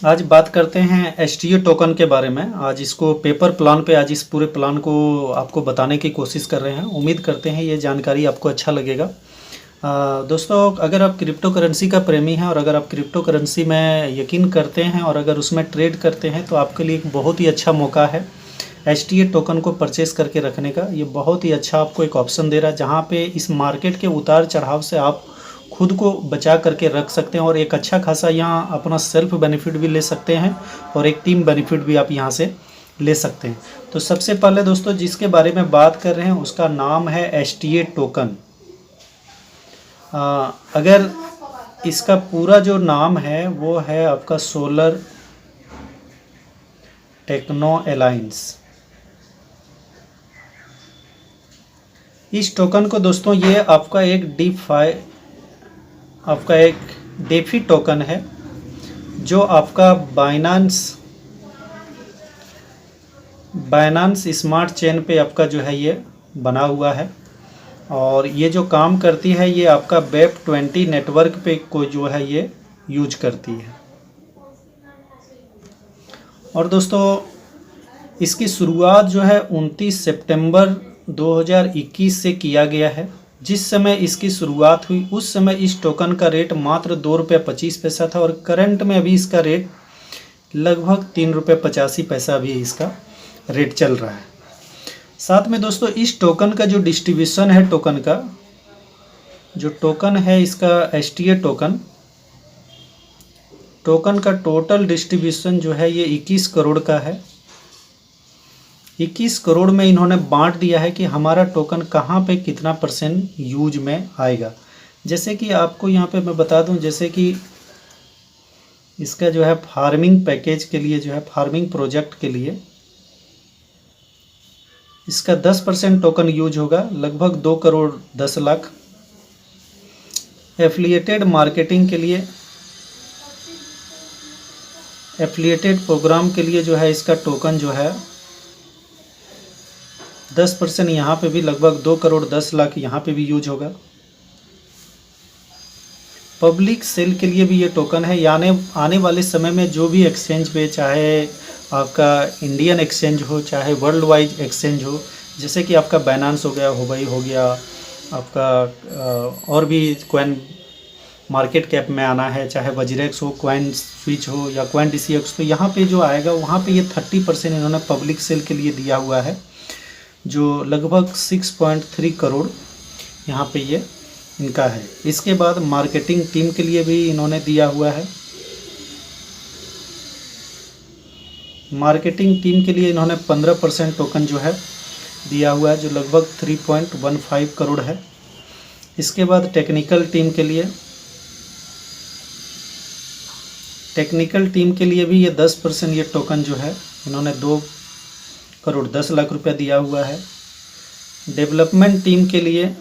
आज बात करते हैं एसटीओ टोकन के बारे में। आज इसको पेपर प्लान पे आज इस पूरे प्लान को आपको बताने की कोशिश कर रहे हैं। उम्मीद करते हैं ये जानकारी आपको अच्छा लगेगा। दोस्तों, अगर आप क्रिप्टो करेंसी का प्रेमी हैं और अगर आप क्रिप्टो करेंसी में यकीन करते हैं और अगर उसमें ट्रेड करते हैं तो आपके लिए एक बहुत ही अच्छा मौका है एसटीओ टोकन को परचेस करके रखने का। ये बहुत ही अच्छा आपको एक ऑप्शन दे रहा है जहाँ पे इस मार्केट के उतार चढ़ाव से आप खुद को बचा करके रख सकते हैं और एक अच्छा खासा यहाँ अपना सेल्फ बेनिफिट भी ले सकते हैं और एक टीम बेनिफिट भी आप यहाँ से ले सकते हैं। तो सबसे पहले दोस्तों जिसके बारे में बात कर रहे हैं उसका नाम है एसटीओ टोकन। अगर इसका पूरा जो नाम है वो है आपका सोलर टेक्नो अलायंस। इस टोकन को दोस्तों ये आपका एक डेफी टोकन है जो आपका बाइनांस स्मार्ट चेन पे आपका जो है ये बना हुआ है और ये जो काम करती है ये आपका वेब 20 नेटवर्क पे को जो है ये यूज करती है। और दोस्तों इसकी शुरुआत जो है 29 सितंबर 2021 से किया गया है। जिस समय इसकी शुरुआत हुई उस समय इस टोकन का रेट मात्र ₹2.25 था और करंट में अभी इसका रेट लगभग ₹3.85 भी इसका रेट चल रहा है। साथ में दोस्तों इस टोकन का जो डिस्ट्रीब्यूशन है टोकन है इसका एसटीओ टोकन का टोटल डिस्ट्रीब्यूशन जो है ये 21 करोड़ का है। 21 करोड़ में इन्होंने बांट दिया है कि हमारा टोकन कहाँ पे कितना % यूज में आएगा। जैसे कि आपको यहाँ पे मैं बता दूं, जैसे कि इसका जो है फार्मिंग पैकेज के लिए जो है फार्मिंग प्रोजेक्ट के लिए इसका 10% टोकन यूज होगा, लगभग 2 करोड़ 10 लाख। एफिलिएटेड मार्केटिंग के लिए एफिलिएटेड प्रोग्राम के लिए जो है इसका टोकन जो है 10% यहाँ पे भी लगभग 2 करोड़ 10 लाख यहाँ पे भी यूज होगा। पब्लिक सेल के लिए भी ये टोकन है, यानी आने वाले समय में जो भी एक्सचेंज पे, चाहे आपका इंडियन एक्सचेंज हो चाहे वर्ल्ड वाइड एक्सचेंज हो, जैसे कि आपका बाइनांस हो गया, हुबई हो गया, आपका और भी कॉइन मार्केट कैप में आना है, चाहे वज्रेक्स हो, कॉइन स्विच हो या कॉइन डीसीएक्स, तो यहाँ पे जो आएगा वहाँ पे ये 30% इन्होंने पब्लिक सेल के लिए दिया हुआ है जो लगभग 6.3 करोड़ यहाँ पे ये इनका है। इसके बाद मार्केटिंग टीम के लिए भी इन्होंने दिया हुआ है। मार्केटिंग टीम के लिए इन्होंने 15% टोकन जो है दिया हुआ है जो लगभग 3.15 करोड़ है। इसके बाद टेक्निकल टीम के लिए भी ये 10% ये टोकन जो है इन्होंने 2 करोड़ 10 लाख रुपया दिया हुआ है। डेवलपमेंट टीम के लिए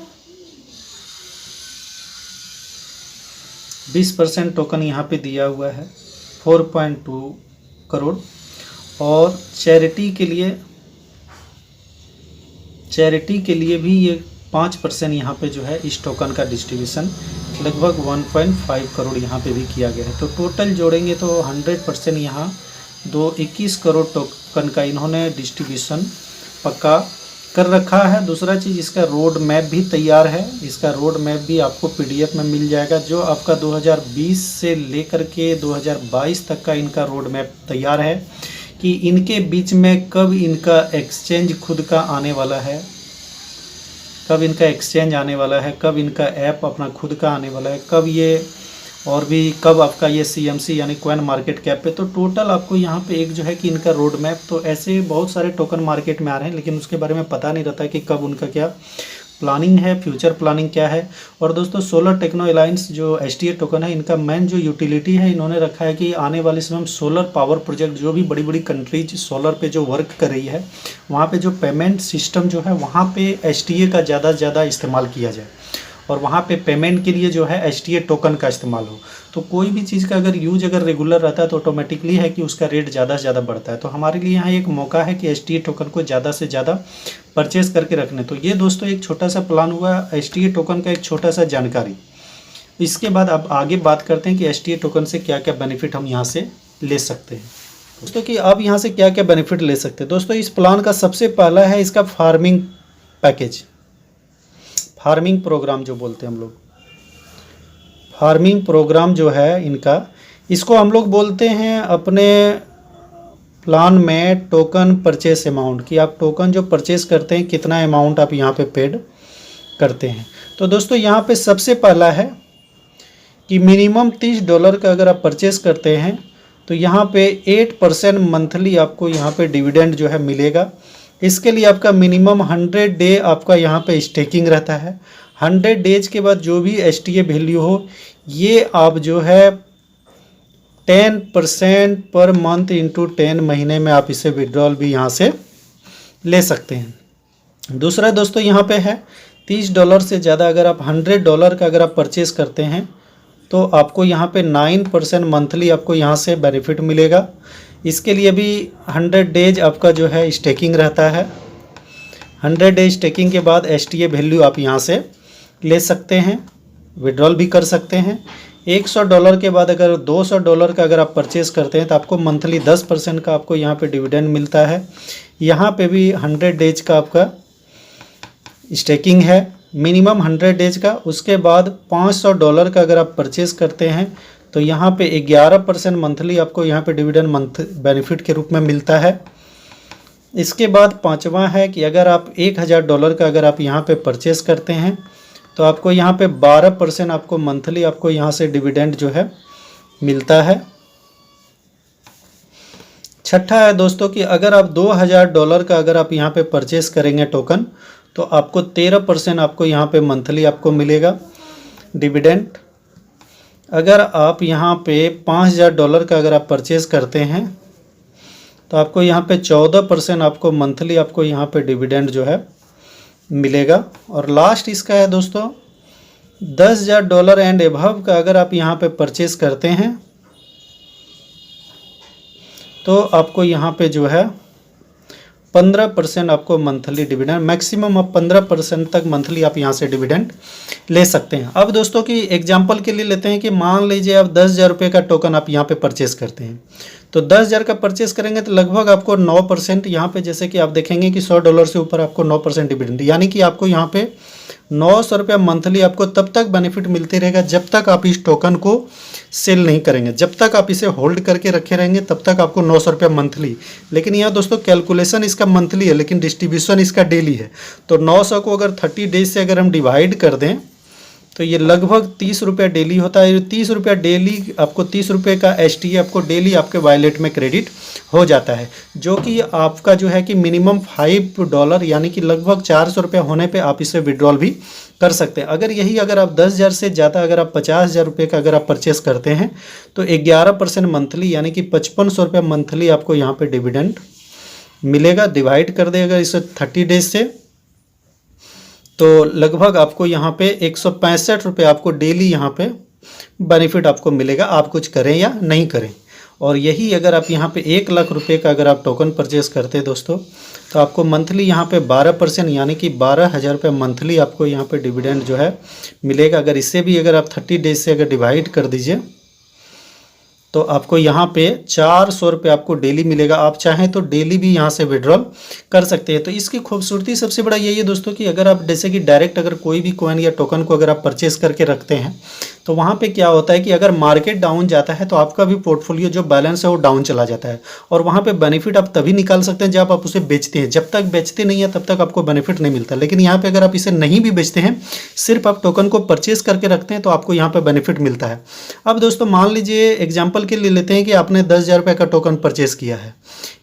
20% टोकन यहाँ पे दिया हुआ है 4.2 करोड़। और चैरिटी के लिए भी ये 5% यहाँ पे जो है इस टोकन का डिस्ट्रीब्यूशन लगभग 1.5 करोड़ यहाँ पे भी किया गया है। तो टोटल जोड़ेंगे तो 100% यहाँ 21 करोड़ टोकन का इन्होंने डिस्ट्रीब्यूशन पक्का कर रखा है। दूसरा चीज़, इसका रोड मैप भी तैयार है। इसका रोड मैप भी आपको पीडीएफ में मिल जाएगा जो आपका 2020 से लेकर के 2022 तक का इनका रोड मैप तैयार है कि इनके बीच में कब इनका एक्सचेंज खुद का आने वाला है, कब इनका एक्सचेंज आने वाला है, कब इनका ऐप अपना खुद का आने वाला है, कब ये और भी कब आपका ये सीएमसी यानी कॉइन मार्केट कैप पे। तो टोटल आपको यहाँ पे एक जो है कि इनका रोड मैप, तो ऐसे बहुत सारे टोकन मार्केट में आ रहे हैं लेकिन उसके बारे में पता नहीं रहता कि कब उनका क्या प्लानिंग है, फ्यूचर प्लानिंग क्या है। और दोस्तों सोलर टेक्नो अलायंस जो एसटीओ टोकन है, इनका मेन जो यूटिलिटी है इन्होंने रखा है कि आने वाले समय में सोलर पावर प्रोजेक्ट जो भी बड़ी बड़ी कंट्रीज सोलर पे जो वर्क कर रही है वहाँ पे जो पेमेंट सिस्टम जो है वहाँ पे एसटीओ का ज़्यादा से ज़्यादा इस्तेमाल किया जाए और वहाँ पे पेमेंट के लिए जो है एसटीओ टोकन का इस्तेमाल हो। तो कोई भी चीज़ का अगर रेगुलर रहता है तो ऑटोमेटिकली है कि उसका रेट ज़्यादा से ज़्यादा बढ़ता है। तो हमारे लिए यहाँ एक मौका है कि एसटीओ टोकन को ज़्यादा से ज़्यादा परचेस करके रखने। तो ये दोस्तों एक छोटा सा प्लान हुआ एसटीओ टोकन का, एक छोटा सा जानकारी। इसके बाद अब आगे बात करते हैं कि एसटीओ टोकन से क्या क्या बेनिफिट हम यहाँ से ले सकते हैं दोस्तों। कि आप यहाँ से क्या क्या बेनिफिट ले सकते हैं दोस्तों। इस प्लान का सबसे पहला है इसका फार्मिंग पैकेज, फार्मिंग प्रोग्राम जो बोलते हैं हम लोग, फार्मिंग प्रोग्राम जो है इनका, इसको हम लोग बोलते हैं अपने प्लान में टोकन परचेस अमाउंट, कि आप टोकन जो परचेस करते हैं कितना अमाउंट आप यहाँ पे पेड करते हैं। तो दोस्तों यहाँ पे सबसे पहला है कि मिनिमम $30 का अगर आप परचेस करते हैं तो यहाँ पे 8% मंथली आपको यहाँ पे डिविडेंड जो है मिलेगा। इसके लिए आपका मिनिमम 100 डे आपका यहाँ पे स्टेकिंग रहता है। 100 डेज के बाद जो भी STA वैल्यू हो ये आप जो है 10% पर मंथ इंटू 10 महीने में आप इसे विड्रॉल भी यहाँ से ले सकते हैं। दूसरा दोस्तों यहाँ पे है $30 से ज़्यादा अगर आप $100 का अगर आप परचेज़ करते हैं तो आपको यहाँ पे 9% मंथली आपको यहाँ से बेनिफिट मिलेगा। इसके लिए भी 100 डेज आपका जो है स्टेकिंग रहता है। 100 डेज स्टेकिंग के बाद STA वैल्यू आप यहाँ से ले सकते हैं, विड्रॉल भी कर सकते हैं। $100 के बाद अगर $200 का अगर आप परचेज़ करते हैं तो आपको मंथली 10% का आपको यहाँ पे डिविडेंड मिलता है। यहाँ पे भी 100 डेज का आपका स्टेकिंग है, मिनिमम 100 डेज का। उसके बाद $500 का अगर आप परचेज़ करते हैं तो यहाँ पे 11% मंथली आपको यहाँ पे डिविडेंड मंथ बेनिफिट के रूप में मिलता है। इसके बाद पाँचवा है कि अगर आप $1000 का अगर आप यहाँ पे परचेज़ करते हैं तो आपको यहाँ पे 12% आपको मंथली आपको यहाँ से डिविडेंड जो है मिलता है। छठा है दोस्तों कि अगर आप $2000 का अगर आप यहाँ पे परचेज़ करेंगे टोकन तो आपको 13% आपको यहाँ पे मंथली आपको मिलेगा डिविडेंड। अगर आप यहाँ पे $5000 का अगर आप परचेज़ करते हैं तो आपको यहाँ पे 14% आपको मंथली आपको यहाँ पे डिविडेंड जो है मिलेगा। और लास्ट इसका है दोस्तों $10,000 एंड एबव का अगर आप यहाँ पे परचेज़ करते हैं तो आपको यहाँ पे जो है 15% आपको मंथली डिविडेंड, मैक्सिमम आप 15% तक मंथली आप यहाँ से डिविडेंड ले सकते हैं। अब दोस्तों की एग्जांपल के लिए लेते हैं कि मान लीजिए आप 10,000 रुपये का टोकन आप यहाँ पे परचेज़ करते हैं तो 10,000 का परचेज़ करेंगे तो लगभग आपको 9% यहाँ पे, जैसे कि आप देखेंगे कि $100 से ऊपर आपको 9% डिविडेंड, यानी कि आपको यहाँ पे 900 रुपया मंथली आपको तब तक बेनिफिट मिलते रहेगा जब तक आप इस टोकन को सेल नहीं करेंगे। जब तक आप इसे होल्ड करके रखे रहेंगे तब तक आपको 900 रुपया मंथली। लेकिन यहाँ दोस्तों कैलकुलेशन इसका मंथली है लेकिन डिस्ट्रीब्यूशन इसका डेली है। तो 900 को अगर 30 डेज से अगर हम डिवाइड कर दें तो ये लगभग 30 रुपया डेली होता है। 30 रुपया डेली आपको 30 रुपये का STA आपको डेली आपके वॉलेट में क्रेडिट हो जाता है, जो कि आपका जो है कि मिनिमम $5 यानी कि लगभग 400 रुपया होने पे आप इसे विड्रॉल भी कर सकते हैं। अगर आप 10,000 से ज़्यादा अगर आप 50,000 रुपये का अगर आप परचेस करते हैं तो 11% मंथली यानी कि 5500 रुपया मंथली आपको यहाँ पे डिविडेंड मिलेगा। डिवाइड कर देगा इसे 30 डेज से तो लगभग आपको यहाँ पे 165 रुपये आपको डेली यहाँ पे बेनिफिट आपको मिलेगा, आप कुछ करें या नहीं करें। और यही अगर आप यहाँ पे 1 लाख रुपये का अगर आप टोकन परचेस करते हैं दोस्तों तो आपको मंथली यहाँ पे 12% यानी कि 12,000 रुपये मंथली आपको यहाँ पे डिविडेंड जो है मिलेगा। अगर इससे भी अगर आप 30 डेज से अगर डिवाइड कर दीजिए तो आपको यहाँ पे 400 रुपये आपको डेली मिलेगा। आप चाहें तो डेली भी यहाँ से विड्रॉल कर सकते हैं। तो इसकी खूबसूरती सबसे बड़ा यही है दोस्तों कि अगर आप जैसे कि डायरेक्ट अगर कोई भी कॉइन या टोकन को अगर आप परचेस करके रखते हैं तो वहाँ पे क्या होता है कि अगर मार्केट डाउन जाता है तो आपका भी पोर्टफोलियो जो बैलेंस है वो डाउन चला जाता है। और वहाँ पे बेनिफिट आप तभी निकाल सकते हैं जब आप उसे बेचते हैं। जब तक बेचते नहीं है तब तक आपको बेनिफिट नहीं मिलता। लेकिन यहाँ पे अगर आप इसे नहीं भी बेचते हैं, सिर्फ आप टोकन को परचेस करके रखते हैं तो आपको यहाँ पे बेनिफिट मिलता है। अब दोस्तों मान लीजिए एग्जाम्पल के लिए लेते हैं कि आपने 10,000 रुपये का टोकन परचेस किया है।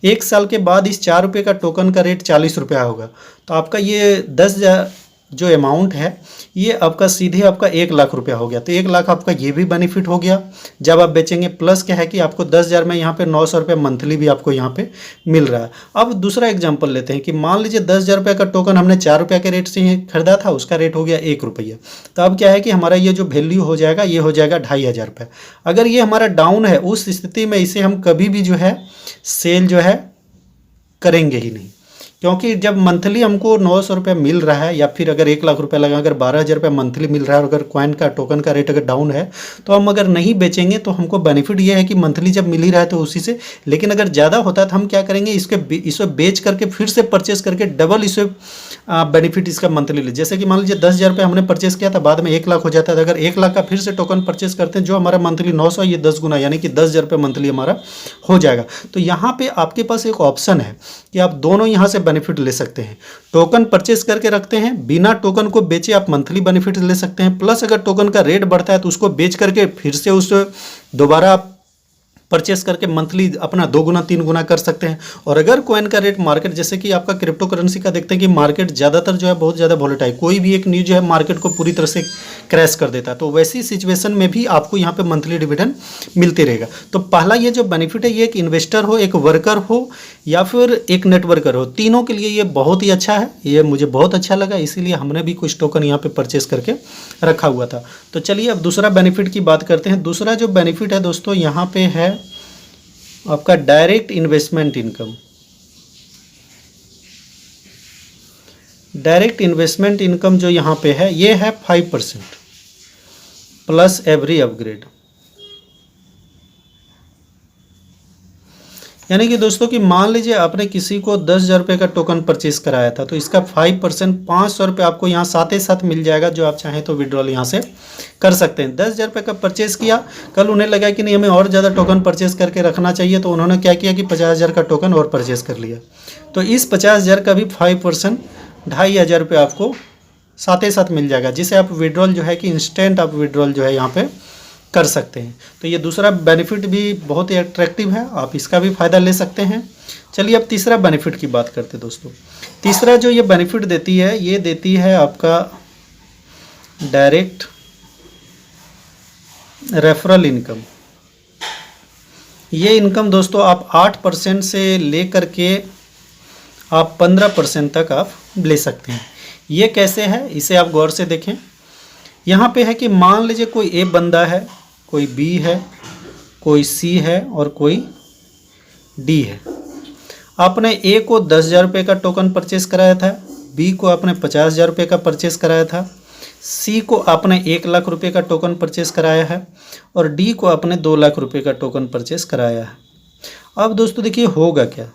1 साल के बाद इस 4 रुपये का टोकन का रेट 40 रुपया होगा। तो आपका ये 10,000 जो अमाउंट है ये आपका सीधे आपका 1 लाख रुपया हो गया। तो 1 लाख आपका ये भी बेनिफिट हो गया जब आप बेचेंगे। प्लस क्या है कि आपको 10,000 में यहाँ पे 900 रुपये मंथली भी आपको यहाँ पे मिल रहा है। अब दूसरा एग्जांपल लेते हैं कि मान लीजिए 10,000 रुपये का टोकन हमने 4 रुपये के रेट से खरीदा था, उसका रेट हो गया 1 रुपया। तो अब क्या है कि हमारा ये जो वैल्यू हो जाएगा ये हो जाएगा 2,500 रुपये। अगर ये हमारा डाउन है उस स्थिति में इसे हम कभी भी जो है सेल जो है करेंगे ही नहीं, क्योंकि जब मंथली हमको 900 रुपये मिल रहा है, या फिर अगर 1 लाख रुपये लगा, अगर 12,000 रुपये मंथली मिल रहा है और अगर कॉइन का टोकन का रेट अगर डाउन है तो हम अगर नहीं बेचेंगे तो हमको बेनिफिट ये है कि मंथली जब मिल ही रहा है तो उसी से। लेकिन अगर ज़्यादा होता है तो हम क्या करेंगे, इसे बेच करके फिर से परचेस करके डबल इसे बेनिफिट इसका मंथली ले। जैसे कि मान लीजिए 10,000 रुपये हमने परचेस किया था, बाद में 1 लाख हो जाता है, अगर 1 लाख का फिर से टोकन परचेस करते हैं, जो हमारा मंथली 900 ये 10 गुना यानी कि 10,000 रुपये मंथली हमारा हो जाएगा। तो यहाँ पे आपके पास एक ऑप्शन है कि आप दोनों यहाँ से बेनिफिट ले सकते हैं। टोकन परचेस करके रखते हैं, बिना टोकन को बेचे आप मंथली बेनिफिट ले सकते हैं, प्लस अगर टोकन का रेट बढ़ता है तो उसको बेच करके फिर से उस दोबारा आप परचेस करके मंथली अपना 2 गुना 3 गुना कर सकते हैं। और अगर कॉइन का रेट मार्केट, जैसे कि आपका क्रिप्टो करेंसी का देखते हैं कि मार्केट ज़्यादातर जो है बहुत ज़्यादा वोलेटाइल, कोई भी एक न्यूज़ जो है मार्केट को पूरी तरह से क्रैश कर देता है, तो वैसी सिचुएशन में भी आपको यहाँ पे मंथली डिविडेंड मिलते रहेगा। तो पहला ये जो बेनिफिट है, ये एक इन्वेस्टर हो, एक वर्कर हो या फिर एक नेटवर्कर हो, तीनों के लिए ये बहुत ही अच्छा है। ये मुझे बहुत अच्छा लगा, इसीलिए हमने भी कुछ टोकन यहाँ पे परचेस करके रखा हुआ था। तो चलिए अब दूसरा बेनिफिट की बात करते हैं। दूसरा जो बेनिफिट है दोस्तों, यहाँ पे है आपका direct investment income. Direct investment income जो यहाँ पे है, ये है 5% प्लस एवरी अपग्रेड। यानी कि दोस्तों कि मान लीजिए आपने किसी को 10,000 रुपये का टोकन परचेस कराया था, तो इसका 5% 500 रुपये आपको यहाँ साथ ही साथ मिल जाएगा, जो आप चाहें तो विड्रॉल यहाँ से कर सकते हैं। 10,000 रुपये का परचेस किया, कल उन्हें लगा कि नहीं हमें और ज़्यादा टोकन परचेस करके रखना चाहिए, तो उन्होंने क्या किया कि 50,000 का टोकन और परचेस कर लिया। तो इस 50,000 का भी 5% 2,500 रुपये आपको साथ ही साथ मिल जाएगा, जिसे आप विड्रॉल जो है कि इंस्टेंट आप विड्रॉल जो है यहाँ पे कर सकते हैं। तो ये दूसरा बेनिफिट भी बहुत ही अट्रैक्टिव है, आप इसका भी फ़ायदा ले सकते हैं। चलिए अब तीसरा बेनिफिट की बात करते हैं दोस्तों। तीसरा जो ये बेनिफिट देती है, ये देती है आपका डायरेक्ट रेफरल इनकम। ये इनकम दोस्तों आप 8% से लेकर के आप 15% तक आप ले सकते हैं। ये कैसे है, इसे आप गौर से देखें। यहाँ पे है कि मान लीजिए कोई ए बंदा है, कोई बी है, कोई सी है और कोई डी है। आपने ए को 10,000 रुपये का टोकन परचेस कराया था, बी को आपने 50,000 रुपये का परचेस कराया था, सी को आपने 1 लाख रुपये का टोकन परचेस कराया है और डी को आपने 2 लाख रुपये का टोकन परचेस कराया है। अब दोस्तों देखिए होगा क्या,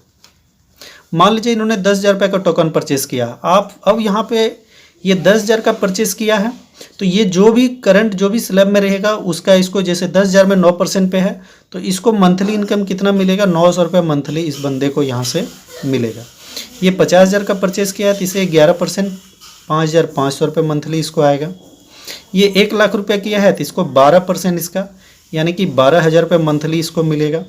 मान लीजिए इन्होंने 10,000 रुपये का टोकन परचेस किया। आप अब यहाँ पे ये 10,000 का परचेस किया है, तो ये जो भी करंट जो भी स्लैब में रहेगा उसका, इसको जैसे 10,000 में 9% पे है, तो इसको मंथली इनकम कितना मिलेगा, 900 रुपये मंथली इस बंदे को यहाँ से मिलेगा। ये 50,000 का परचेस किया है तो इसे 11% 5,500 रुपये मंथली इसको आएगा। ये 1 लाख रुपये किया है तो इसको 12% इसका यानी कि 12,000 रुपये मंथली इसको मिलेगा।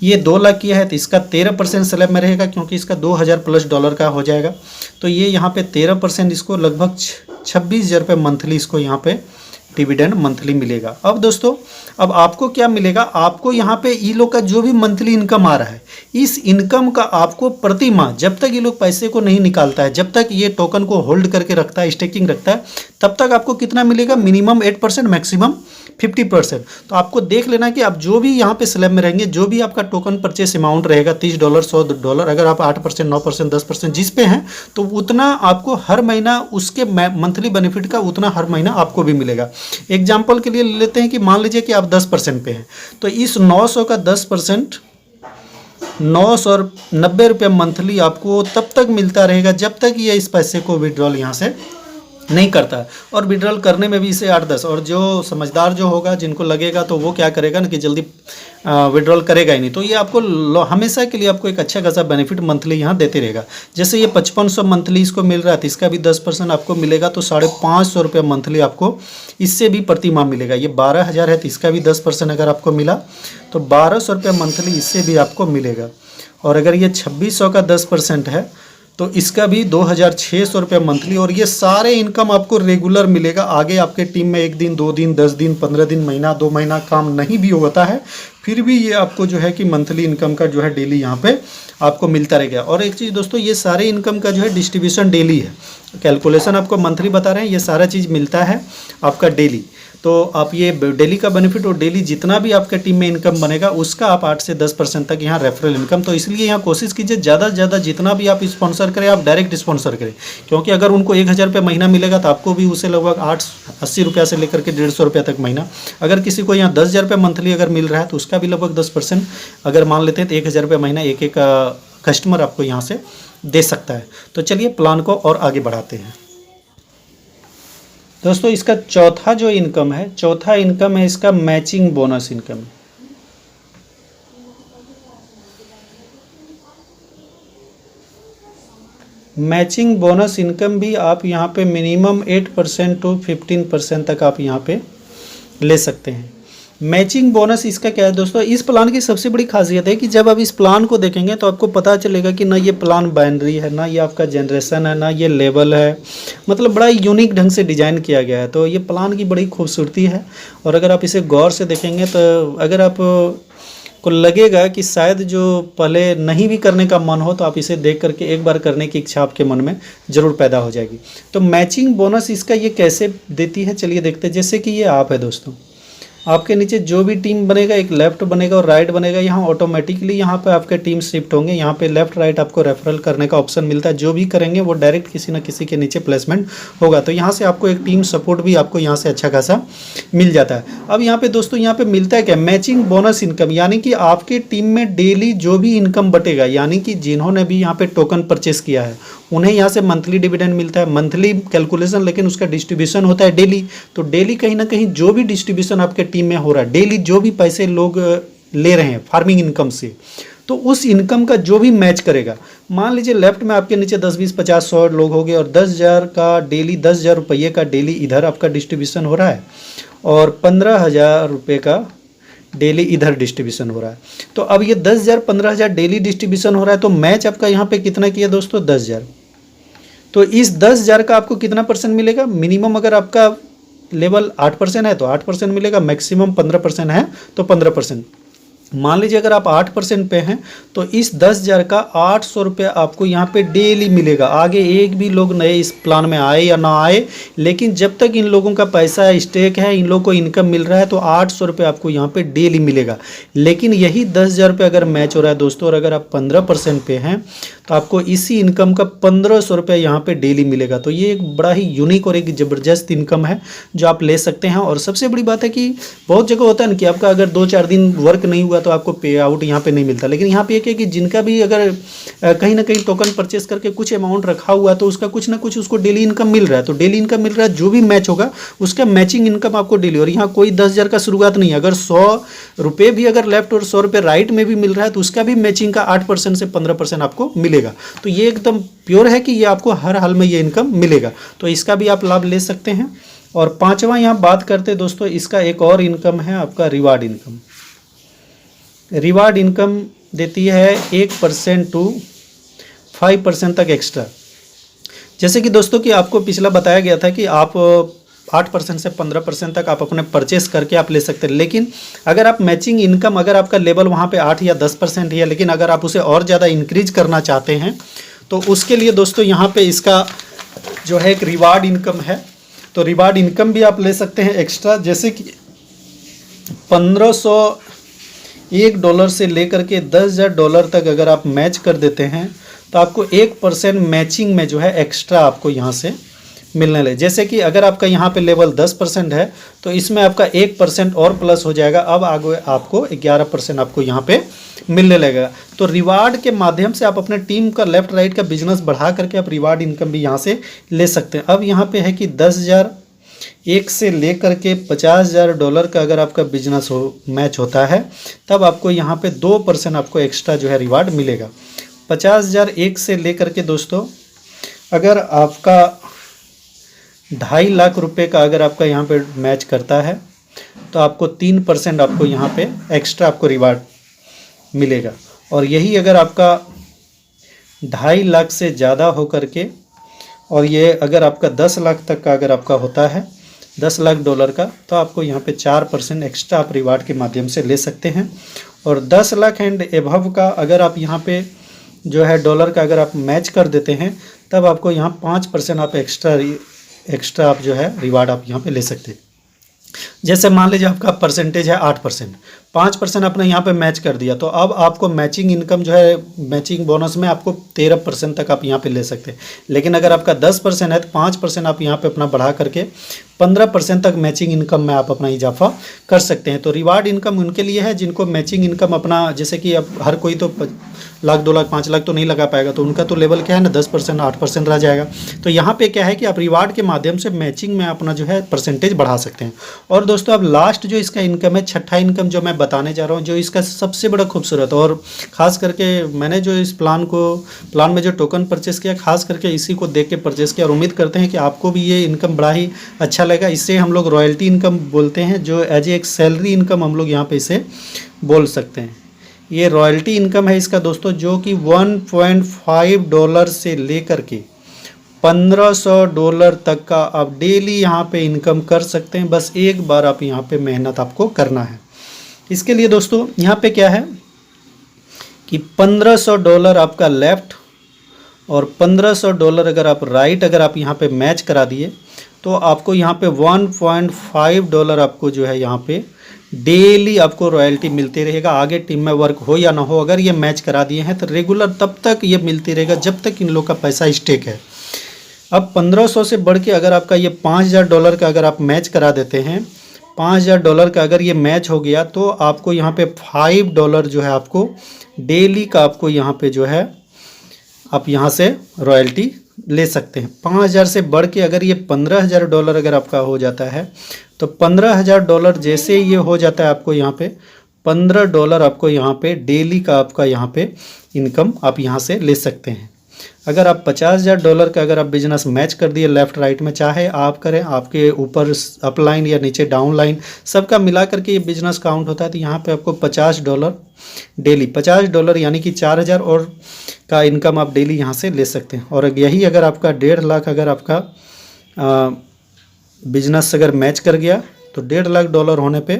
ये 2 लाख किया है तो इसका 13% स्लैब में रहेगा, क्योंकि इसका 2,000 प्लस डॉलर का हो जाएगा, तो ये यहाँ पे 13% इसको लगभग 26,000 रुपये मंथली इसको यहाँ पे डिविडेंड मंथली मिलेगा। अब दोस्तों अब आपको क्या मिलेगा, आपको यहाँ पे ये लोग का जो भी मंथली इनकम आ रहा है, इस इनकम का आपको प्रति माह, जब तक ये लोग पैसे को नहीं निकालता है, जब तक ये टोकन को होल्ड करके रखता है, स्टेकिंग रखता है, तब तक आपको कितना मिलेगा, मिनिमम 8% मैक्सिमम 50%। तो आपको देख लेना कि आप जो भी यहाँ पे स्लैब में रहेंगे, जो भी आपका टोकन परचेस अमाउंट रहेगा $30 $100, अगर आप 8% 9% 10% जिस पे हैं, तो उतना आपको हर महीना उसके मंथली बेनिफिट का उतना हर महीना आपको भी मिलेगा। एग्जाम्पल के लिए ले लेते हैं कि मान लीजिए कि आप 10% पे हैं, तो इस 900 का 10% 990 रुपये मंथली आपको तब तक मिलता रहेगा जब तक ये इस पैसे को विड्रॉल यहाँ से नहीं करता है। और विड्रॉल करने में भी इसे 8-10, और जो समझदार जो होगा, जिनको लगेगा तो वो क्या करेगा ना कि जल्दी विड्रॉल करेगा ही नहीं, तो ये आपको हमेशा के लिए आपको एक अच्छा खासा बेनिफिट मंथली यहाँ देते रहेगा। जैसे ये 5500 मंथली इसको मिल रहा है तो इसका भी 10% आपको मिलेगा, तो 550 रुपये मंथली आपको इससे भी प्रति माह मिलेगा। ये 12,000 है तो इसका भी 10% अगर आपको मिला तो 1,200 रुपये मंथली इससे भी आपको मिलेगा। और अगर ये 2600 का 10% है तो इसका भी 2,600 रुपये मंथली, और ये सारे इनकम आपको रेगुलर मिलेगा। आगे आपके टीम में 1 दिन 2 दिन 10 दिन 15 दिन महीना 2 महीना काम नहीं भी होता है, फिर भी ये आपको जो है कि मंथली इनकम का जो है डेली यहाँ पे आपको मिलता रहेगा। और एक चीज़ दोस्तों, ये सारे इनकम का जो है डिस्ट्रीब्यूशन डेली है, कैलकुलेशन आपको मंथली बता रहे हैं, ये सारा चीज़ मिलता है आपका डेली। तो आप ये डेली का बेनिफिट और डेली जितना भी आपके टीम में इनकम बनेगा उसका आप 8 से 10% तक यहाँ रेफरल इनकम। तो इसलिए यहाँ कोशिश कीजिए ज़्यादा से ज़्यादा जितना भी आप स्पॉन्सर करें आप डायरेक्ट स्पॉन्सर करें, क्योंकि अगर उनको 1000 रुपये महीना मिलेगा तो आपको भी उसे लगभग 80 रुपया से लेकर के 150 रुपया तक महीना। अगर किसी को यहाँ 10,000 रुपये मंथली अगर मिल रहा है तो उसका भी लगभग 10% अगर मान लेते हैं तो 1000 रुपये महीना एक एक कस्टमर आपको यहाँ से दे सकता है। तो चलिए प्लान को और आगे बढ़ाते हैं दोस्तों। इसका चौथा जो इनकम है, चौथा इनकम है इसका matching bonus income. Matching bonus income भी आप यहाँ पे मिनिमम 8% टू 15% तक आप यहाँ पे ले सकते हैं। मैचिंग बोनस इसका क्या है दोस्तों, इस प्लान की सबसे बड़ी खासियत है कि जब आप इस प्लान को देखेंगे तो आपको पता चलेगा कि ना ये प्लान बाइनरी है, ना ये आपका जनरेशन है, ना ये लेवल है, मतलब बड़ा यूनिक ढंग से डिज़ाइन किया गया है। तो ये प्लान की बड़ी खूबसूरती है। और अगर आप इसे गौर से देखेंगे तो अगर आप को लगेगा कि शायद जो पहले नहीं भी करने का मन हो तो आप इसे देख करके एक बार करने की इच्छा आपके मन में ज़रूर पैदा हो जाएगी। तो मैचिंग बोनस इसका ये कैसे देती है चलिए देखते हैं। जैसे कि ये आप है दोस्तों, आपके नीचे जो भी टीम बनेगा, एक लेफ्ट बनेगा और राइट बनेगा, यहाँ ऑटोमेटिकली यहाँ पे आपके टीम शिफ्ट होंगे। यहाँ पे लेफ्ट राइट आपको रेफरल करने का ऑप्शन मिलता है। जो भी करेंगे वो डायरेक्ट किसी न किसी के नीचे प्लेसमेंट होगा। तो यहाँ से आपको एक टीम सपोर्ट भी आपको यहाँ से अच्छा खासा मिल जाता है। अब यहाँ पे दोस्तों यहाँ पे मिलता है क्या, मैचिंग बोनस इनकम, यानी कि आपके टीम में डेली जो भी इनकम बटेगा, यानी कि जिन्होंने भी यहाँ पे टोकन परचेस किया है उन्हें यहाँ से मंथली डिविडेंड मिलता है, मंथली कैलकुलेशन, लेकिन उसका डिस्ट्रीब्यूशन होता है डेली। तो डेली कहीं ना कहीं जो भी डिस्ट्रीब्यूशन आपके टीम में हो रहा है, डेली जो भी पैसे लोग ले रहे हैं फार्मिंग इनकम से, तो उस इनकम का जो भी मैच करेगा, मान लीजिए लेफ्ट में आपके नीचे 10, 20, 50, 100 लोग हो गए और 10,000 का डेली, 10,000 रुपये का डेली इधर आपका डिस्ट्रीब्यूशन हो रहा है और 15,000 रुपये का डेली इधर डिस्ट्रीब्यूशन हो रहा है। तो अब ये 10,000 15,000 डेली डिस्ट्रीब्यूशन हो रहा है, तो मैच आपका यहाँ पे कितना किया दोस्तों, 10,000। तो इस 10,000 का आपको कितना परसेंट मिलेगा, मिनिमम अगर आपका लेवल 8% है तो 8% मिलेगा, मैक्सिमम 15% है तो 15%। मान लीजिए अगर आप 8% पे हैं तो इस 10,000 का 800 रुपये आपको यहाँ पे डेली मिलेगा। आगे एक भी लोग नए इस प्लान में आए या ना आए, लेकिन जब तक इन लोगों का पैसा स्टेक है, इन लोगों को इनकम मिल रहा है, तो 800 रुपये आपको यहाँ पे डेली मिलेगा। लेकिन यही 10,000 रुपये अगर मैच हो रहा है दोस्तों, और अगर आप 15% पे हैं तो आपको इसी इनकम का 1,500 रुपये यहाँ पे डेली मिलेगा। तो ये एक बड़ा ही यूनिक और एक ज़बरदस्त इनकम है जो आप ले सकते हैं। और सबसे बड़ी बात है कि बहुत जगह होता है ना कि आपका अगर 2-4 दिन वर्क नहीं हुआ तो आपको पे आउट यहाँ पे नहीं मिलता, लेकिन यहाँ पे एक है कि जिनका भी अगर कहीं ना कहीं टोकन परचेस करके कुछ अमाउंट रखा हुआ है तो उसका कुछ ना कुछ उसको डेली इनकम मिल रहा है। तो डेली इनकम मिल रहा है, जो भी मैच होगा उसका मैचिंग इनकम आपको डेली। और यहाँ कोई 10,000 का शुरुआत नहीं है, अगर 100 रुपये भी अगर लेफ्ट और 100 रुपये राइट में भी मिल रहा है तो उसका भी मैचिंग का 8% से 15% आपको मिलेगा। तो ये एकदम प्योर है कि ये आपको हर हाल में ये इनकम मिलेगा, तो इसका भी आप लाभ ले सकते हैं। और पांचवा यहाँ बात करते दोस्तों, इसका एक और इनकम है आपका रिवार्ड इनकम। रिवार्ड इनकम देती है 1% टू 5% तक एक्स्ट्रा। जैसे कि दोस्तों कि आपको पिछला बताया गया था कि आप 8% से 15% तक आप अपने परचेस करके आप ले सकते हैं, लेकिन अगर आप मैचिंग इनकम, अगर आपका लेवल वहाँ पे 8 या 10% ही है, लेकिन अगर आप उसे और ज़्यादा इंक्रीज करना चाहते हैं तो उसके लिए दोस्तों यहाँ पे इसका जो है एक रिवार्ड इनकम है। तो रिवार्ड इनकम भी आप ले सकते हैं एक्स्ट्रा, जैसे कि $1,501 से लेकर के $10,000 तक अगर आप मैच कर देते हैं तो आपको 1% मैचिंग में जो है एक्स्ट्रा आपको यहाँ से मिलने लगे। जैसे कि अगर आपका यहाँ पे लेवल 10% है तो इसमें आपका 1% और प्लस हो जाएगा, अब आगे आपको 11% आपको यहाँ पे मिलने लगेगा। तो रिवार्ड के माध्यम से आप अपने टीम का लेफ्ट राइट का बिजनेस बढ़ा करके आप रिवार्ड इनकम भी यहाँ से ले सकते हैं। अब यहाँ पे है कि 10,001 से लेकर के $50,000 का अगर आपका बिजनेस मैच होता है तब आपको यहाँ पे 2% आपको एक्स्ट्रा जो है रिवार्ड मिलेगा। 50,001 से लेकर के दोस्तों अगर आपका 2.5 लाख रुपए का अगर आपका यहाँ पे मैच करता है तो आपको 3% आपको यहाँ पे एक्स्ट्रा आपको रिवार्ड मिलेगा। और यही अगर आपका 2.5 लाख से ज़्यादा हो करके, और ये अगर आपका 10 लाख तक का अगर आपका होता है $10 लाख का, तो आपको यहाँ पे 4% एक्स्ट्रा आप रिवार्ड के माध्यम से ले सकते हैं। और 10 लाख एंड एबव का अगर आप यहाँ पे जो है डॉलर का अगर आप मैच कर देते हैं तब आपको यहाँ 5% आप एक्स्ट्रा आप जो है रिवार्ड आप यहाँ पे ले सकते हैं। जैसे मान लीजिए आपका परसेंटेज है 8%, 5% आपने यहाँ पे मैच कर दिया, तो अब आपको मैचिंग इनकम जो है, मैचिंग बोनस में आपको 13% तक आप यहाँ पे ले सकते हैं। लेकिन अगर आपका 10% है तो 5% आप यहाँ पे अपना बढ़ा करके 15% तक मैचिंग इनकम में आप अपना इजाफा कर सकते हैं। तो रिवार्ड इनकम उनके लिए है जिनको मैचिंग इनकम अपना, जैसे कि अब हर कोई तो लाख 2 लाख 5 लाख तो नहीं लगा पाएगा, तो उनका तो लेवल क्या है ना 10% 8% रह जाएगा। तो यहाँ पे क्या है कि आप रिवार्ड के माध्यम से मैचिंग में अपना जो है परसेंटेज बढ़ा सकते हैं। और दोस्तों अब लास्ट जो इसका इनकम है, छठा इनकम जो मैं बताने जा रहा हूँ, जो इसका सबसे बड़ा खूबसूरत, और ख़ास करके मैंने जो इस प्लान में जो टोकन परचेस किया, खास करके इसी को देख के परचेस किया, और उम्मीद करते हैं कि आपको भी ये इनकम बड़ा ही अच्छा लगेगा। इससे हम लोग रॉयल्टी इनकम बोलते हैं, जो एज एक सैलरी इनकम हम लोग यहाँ पे इसे बोल सकते हैं। ये रॉयल्टी इनकम है इसका दोस्तों, जो कि $1.5 से लेकर के $1500 तक का आप डेली यहाँ पे इनकम कर सकते हैं। बस एक बार आप यहाँ पे मेहनत आपको करना है। इसके लिए दोस्तों यहाँ पे क्या है कि $1500 आपका लेफ्ट और $1500 अगर आप राइट अगर आप यहाँ पे मैच करा दिए, तो आपको यहाँ पे $1.5 आपको जो है यहाँ पे डेली आपको रॉयल्टी मिलती रहेगा। आगे टीम में वर्क हो या ना हो, अगर ये मैच करा दिए हैं तो रेगुलर तब तक ये मिलती रहेगा जब तक इन लोग का पैसा स्टेक है। अब 1500 से बढ़ के अगर आपका ये $5000 का अगर आप मैच करा देते हैं, $5000 का अगर ये मैच हो गया, तो आपको यहाँ पे $5 जो है आपको डेली का आपको यहाँ पे जो है आप यहाँ से रॉयल्टी ले सकते हैं। 5000 से बढ़ के अगर ये $15000 अगर आपका हो जाता है, तो $15000 जैसे ये हो जाता है आपको यहाँ पे $15 आपको यहाँ पे डेली का आपका यहाँ पे इनकम आप यहाँ से ले सकते हैं। अगर आप $50000 का अगर आप बिजनेस मैच कर दिए लेफ्ट राइट में, चाहे आप करें, आपके ऊपर अप लाइन या नीचे डाउन लाइन सबका मिला करके ये बिजनेस काउंट होता है, तो यहाँ पे आपको $50 डेली, $50 यानी कि 4000 और का इनकम आप डेली यहाँ से ले सकते हैं। और यही अगर आपका 1.5 लाख अगर आपका बिजनेस अगर मैच कर गया, तो $1.5 लाख होने पे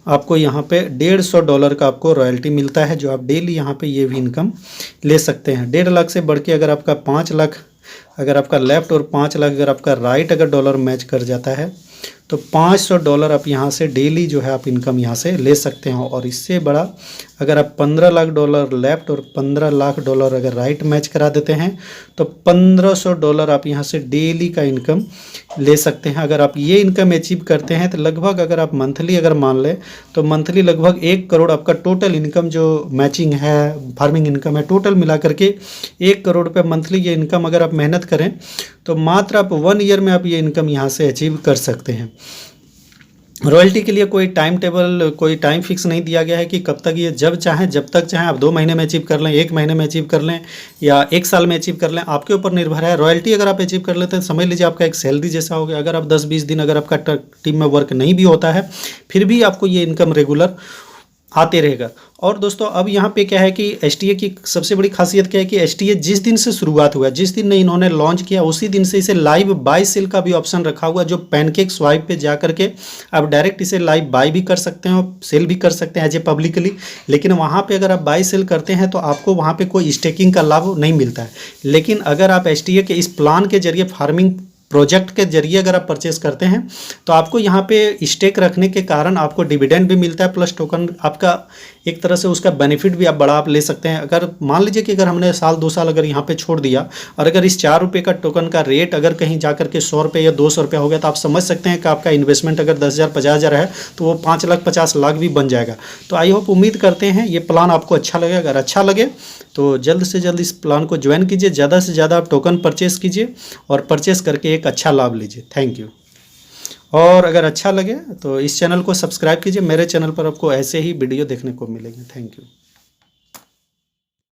आपको यहाँ पे $150 का आपको रॉयल्टी मिलता है, जो आप डेली यहाँ पे ये भी इनकम ले सकते हैं। 1.5 लाख से बढ़ के अगर आपका 5 लाख अगर आपका लेफ्ट और 5 लाख अगर आपका राइट अगर डॉलर मैच कर जाता है, तो $500 आप यहाँ से डेली जो है आप इनकम यहाँ से ले सकते हैं। और इससे बड़ा अगर आप $15 लाख लेफ्ट और $15 लाख अगर राइट मैच करा देते हैं, तो $1500 आप यहाँ से डेली का इनकम ले सकते हैं। अगर आप ये इनकम अचीव करते हैं, तो लगभग अगर आप मंथली अगर मान लें, तो मंथली लगभग 1 करोड़ आपका टोटल इनकम जो मैचिंग है, फार्मिंग इनकम है, टोटल मिला करके 1 करोड़ रुपये मंथली ये इनकम अगर आप मेहनत करें, तो मात्र आप 1 ईयर में आप ये इनकम यहाँ से अचीव कर सकते हैं। रॉयल्टी के लिए कोई टाइम टेबल, कोई टाइम फिक्स नहीं दिया गया है कि कब तक, ये जब चाहें जब तक चाहें आप 2 महीने में अचीव कर लें, 1 महीने में अचीव कर लें, या 1 साल में अचीव कर लें, आपके ऊपर निर्भर है। रॉयल्टी अगर आप अचीव कर लेते हैं, समझ लीजिए आपका एक सैलरी जैसा हो गया। अगर आप 10-20 दिन अगर आपका टीम में वर्क नहीं भी होता है, फिर भी आपको ये इनकम रेगुलर आते रहेगा। और दोस्तों अब यहाँ पे क्या है कि एसटीए की सबसे बड़ी खासियत क्या है कि एसटीए जिस दिन से शुरुआत हुआ, जिस दिन इन्होंने लॉन्च किया, उसी दिन से इसे लाइव बाय सेल का भी ऑप्शन रखा हुआ, जो पैनकेक स्वाइप पे जा करके आप डायरेक्ट इसे लाइव बाय भी कर सकते हैं और सेल भी कर सकते हैं एज ए पब्लिकली। लेकिन वहाँ पे अगर आप बाय सेल करते हैं, तो आपको वहाँ पे कोई स्टेकिंग का लाभ नहीं मिलता है। लेकिन अगर आप एसटीए के इस प्लान के जरिए, फार्मिंग प्रोजेक्ट के जरिए अगर आप परचेस करते हैं, तो आपको यहाँ पे स्टेक रखने के कारण आपको डिविडेंड भी मिलता है, प्लस टोकन आपका एक तरह से उसका बेनिफिट भी आप बड़ा आप ले सकते हैं। अगर मान लीजिए कि अगर हमने साल 2 साल अगर यहाँ पे छोड़ दिया, और अगर इस ₹4 का टोकन का रेट अगर कहीं जा करके ₹100 या ₹200 हो गया, तो आप समझ सकते हैं कि आपका इन्वेस्टमेंट अगर 10,000 50,000 है, तो वो 5 लाख 50 लाख भी बन जाएगा। तो आई होप, उम्मीद करते हैं ये प्लान आपको अच्छा लगेगा। अगर अच्छा लगे तो जल्द से जल्द इस प्लान को ज्वाइन कीजिए, ज़्यादा से ज़्यादा आप टोकन परचेस कीजिए और परचेस करके एक अच्छा लाभ लीजिए। Thank you. और अगर अच्छा लगे तो इस चैनल को सब्सक्राइब कीजिए। मेरे चैनल पर आपको ऐसे ही वीडियो देखने को मिलेंगे। Thank you.